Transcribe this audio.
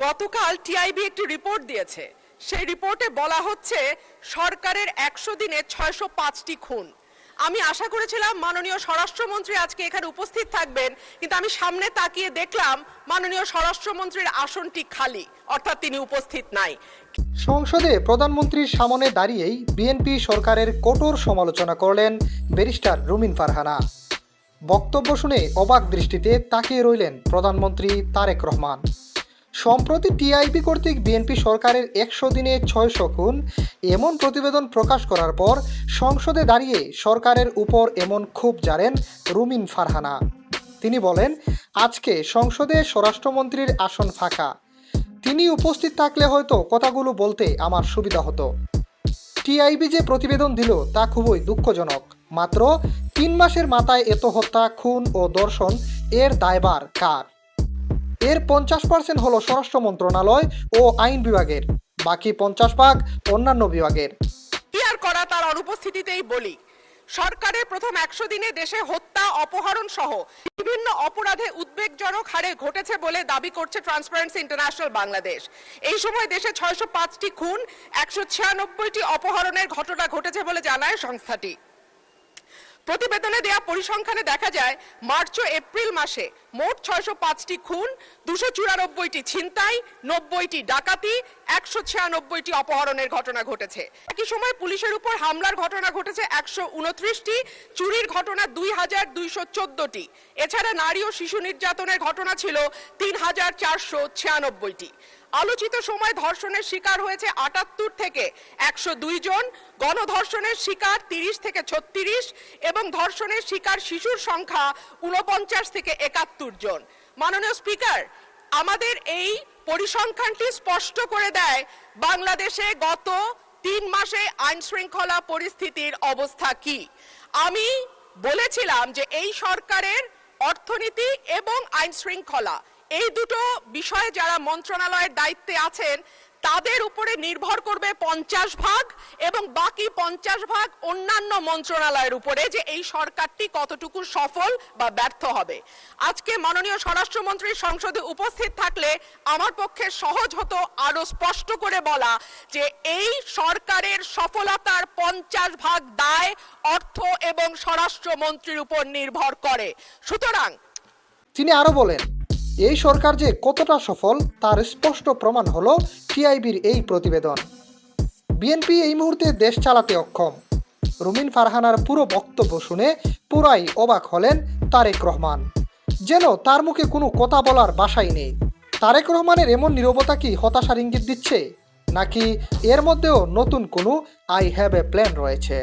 গতকাল টিআইবি একটি রিপোর্ট দিয়েছে। সেই রিপোর্টে বলা হচ্ছে সরকারের 100 দিনে 605টি খুন। আমি আশা করেছিলাম মাননীয় স্বরাষ্ট্রমন্ত্রী আজকে এখানে উপস্থিত থাকবেন, কিন্তু আমি সামনে তাকিয়ে দেখলাম মাননীয় স্বরাষ্ট্রমন্ত্রীর আসনটি খালি, অর্থাৎ তিনি উপস্থিত নাই। সংসদে প্রধানমন্ত্রীর সামনে দাঁড়িয়েই বিএনপি সরকারের কঠোর সমালোচনা করলেন ব্যারিস্টার রুমিন ফারহানা। বক্তব্য শুনে অবাক দৃষ্টিতে তাকিয়ে রইলেন প্রধানমন্ত্রী তারেক রহমান। সম্প্রতি টিআইবি কর্তৃক বিএনপি সরকারের 100 দিনে 600 খুন এমন প্রতিবেদন প্রকাশ করার পর সংসদে দাঁড়িয়ে সরকারের উপর এমন ক্ষোভ জারেন রুমিন ফারহানা। তিনি বলেন, আজকে সংসদে স্বরাষ্ট্রমন্ত্রীর আসন ফাঁকা, তিনি উপস্থিত থাকলে হয়তো কথাগুলো বলতে আমার সুবিধা হতো। টিআইবি যে প্রতিবেদন দিল তা খুবই দুঃখজনক। মাত্র 3 মাসের মাথায় এত হত্যা, খুন ও ধর্ষণ, এর দায়ভার কার? এর 50% হলো স্বরাষ্ট্র মন্ত্রণালয় ও আইন বিভাগের, বাকি 50% অন্যান্য বিভাগের। কি আর করা, তার অনুপস্থিতিতেই বলি, সরকারের প্রথম 100 দিনে দেশে হত্যা, অপহরণ সহ বিভিন্ন অপরাধে উদ্বেগজনক হারে ঘটেছে বলে দাবি করছে ট্রান্সপারেন্সি ইন্টারন্যাশনাল বাংলাদেশ। এই সময় দেশে 605টি খুন, 196টি অপহরণের ঘটনা ঘটেছে বলে জানায় সংস্থাটি। প্রতিবেদনে দেয়া পরিসংখ্যানে দেখা যায় মার্চ ও এপ্রিল মাসে মোট 605টি খুন, 294টি ছিনতাই, 90টি ডাকাতি, 196টি অপহরণের ঘটনা ঘটেছে। একই সময় পুলিশের উপর হামলার ঘটনা ঘটেছে 129টি, চুরির ঘটনা 2214টি। এছাড়া নারী ও শিশু নির্যাতনের ঘটনা ছিল 3496টি। আলোচিত সময় ধর্ষণের শিকার হয়েছে 78 থেকে 102 জন, গণধর্ষণের শিকার 30 থেকে 36 এবং ধর্ষণের শিকার শিশুর সংখ্যা 49 থেকে 71 জন। মাননীয় স্পিকার, আমাদের এই পরিসংখ্যানটি স্পষ্ট করে দেয় বাংলাদেশে গত 3 মাসে আইন শৃঙ্খলা পরিস্থিতির অবস্থা কি। আমি বলেছিলাম যে এই সরকারের অর্থনীতি এবং আইন শৃঙ্খলা, এই দুটো বিষয়ে যারা মন্ত্রণালয়ের দায়িত্বে আছেন তাদের উপরে নির্ভর করবে 50% এবং বাকি 50% অন্যান্য মন্ত্রণালয়ের উপরে, যে এই সরকারটি কতটুকু সফল বা ব্যর্থ হবে। আজকে মাননীয় স্বরাষ্ট্রমন্ত্রী সংসদে উপস্থিত থাকলে আমার পক্ষে সহজ হতো আরো স্পষ্ট করে বলা যে এই সরকারের সফলতার 50% দায় অর্থ এবং স্বরাষ্ট্রমন্ত্রীর উপর নির্ভর করে। সুতরাং তিনি আরো বলেন, এই সরকার যে কতটা সফল তার স্পষ্ট প্রমাণ হলো টিআইবির এই প্রতিবেদন। বিএনপি এই মুহূর্তে দেশ চালাতে অক্ষম। রুমিন ফারহানার পুরো বক্তব্য শুনে পুরাই অবাক হলেন তারেক রহমান। যেন তার মুখে কোনো কথা বলার ভাষাই নেই। তারেক রহমানের এমন নীরবতা কি হতাশার ইঙ্গিত দিচ্ছে, নাকি এর মধ্যেও নতুন কোনো আই হ্যাভ এ প্ল্যান রয়েছে?